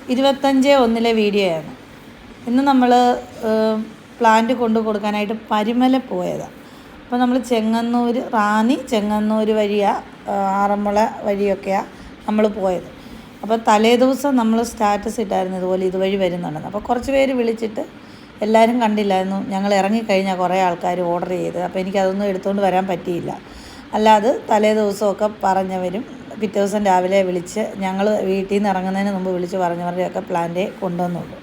25/1 വീഡിയോയാണ്. ഇന്ന് നമ്മൾ പ്ലാന്റ് കൊണ്ടു കൊടുക്കാനായിട്ട് പരിമല പോയതാണ്. അപ്പോൾ നമ്മൾ ചെങ്ങന്നൂർ വഴിയാണ്, ആറന്മുള വഴിയൊക്കെയാണ് നമ്മൾ പോയത്. അപ്പോൾ തലേ ദിവസം നമ്മൾ സ്റ്റാറ്റസ് ഇട്ടായിരുന്നു ഇതുവഴി വരുന്നുണ്ടെന്ന്. അപ്പോൾ കുറച്ച് പേര് വിളിച്ചിട്ട് എല്ലാവരും കണ്ടില്ലായിരുന്നു. ഞങ്ങൾ ഇറങ്ങിക്കഴിഞ്ഞാൽ കുറേ ആൾക്കാർ ഓർഡർ ചെയ്ത്, അപ്പോൾ എനിക്കതൊന്നും എടുത്തുകൊണ്ട് വരാൻ പറ്റിയില്ല. അല്ലാതെ തലേ ദിവസമൊക്കെ പറഞ്ഞവരും പിറ്റേ ദിവസം രാവിലെ വിളിച്ച് ഞങ്ങൾ വീട്ടിൽ നിന്ന് ഇറങ്ങുന്നതിന് മുമ്പ് വിളിച്ച് പറഞ്ഞവരുടെയൊക്കെ പ്ലാന്റ് കൊണ്ടുവന്നുള്ളൂ.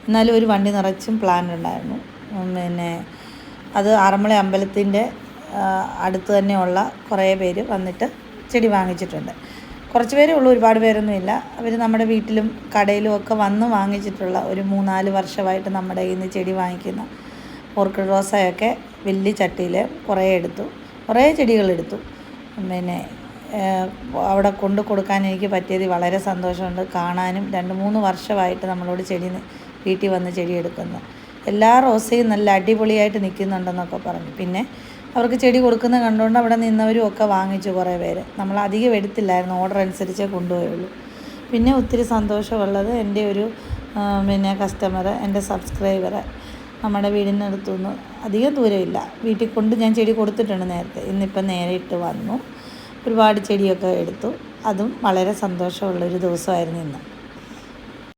എന്നാലും ഒരു വണ്ടി നിറച്ചും പ്ലാന്റ് ഉണ്ടായിരുന്നു. അത് ആറന്മുള അമ്പലത്തിൻ്റെ അടുത്ത് തന്നെയുള്ള കുറേ പേര് വന്നിട്ട് ചെടി വാങ്ങിച്ചിട്ടുണ്ട്. കുറച്ച് പേരേ ഉള്ളൂ, ഒരുപാട് പേരൊന്നുമില്ല. അവർ നമ്മുടെ വീട്ടിലും കടയിലും ഒക്കെ വന്ന് വാങ്ങിച്ചിട്ടുള്ള ഒരു 3-4 വർഷമായിട്ട് നമ്മുടെ കയ്യിൽ നിന്ന് ചെടി വാങ്ങിക്കുന്ന ഓർക്കിഡ് റോസയൊക്കെ വലിയ ചട്ടിയിൽ കുറേ ചെടികളെടുത്തു. അവിടെ കൊണ്ടു കൊടുക്കാൻ എനിക്ക് പറ്റിയത് വളരെ സന്തോഷമുണ്ട്. കാണാനും 2-3 വർഷമായിട്ട് നമ്മളോട് വീട്ടിൽ വന്ന് ചെടി എടുക്കുന്നു. എല്ലാ റോസയും നല്ല അടിപൊളിയായിട്ട് നിൽക്കുന്നുണ്ടെന്നൊക്കെ പറഞ്ഞു. പിന്നെ അവർക്ക് ചെടി കൊടുക്കുന്നത് കണ്ടുകൊണ്ട് അവിടെ നിന്നവരും ഒക്കെ വാങ്ങിച്ചു കുറേ പേര്. നമ്മൾ അധികം എടുത്തില്ലായിരുന്നു, ഓർഡർ അനുസരിച്ചേ കൊണ്ടുപോയുള്ളൂ. പിന്നെ ഒത്തിരി സന്തോഷമുള്ളത് എൻ്റെ ഒരു കസ്റ്റമർ, എൻ്റെ സബ്സ്ക്രൈബർ നമ്മുടെ വീടിനടുത്തുനിന്ന് അധികം ദൂരമില്ല, വീട്ടിൽ കൊണ്ട് ഞാൻ ചെടി കൊടുത്തിട്ടുണ്ട് നേരത്തെ. ഇന്നിപ്പം നേരിട്ട് വന്നു, ഒരുപാട് ചെടിയൊക്കെ എടുത്തു. അതും വളരെ സന്തോഷമുള്ളൊരു ദിവസമായിരുന്നു ഇന്ന്.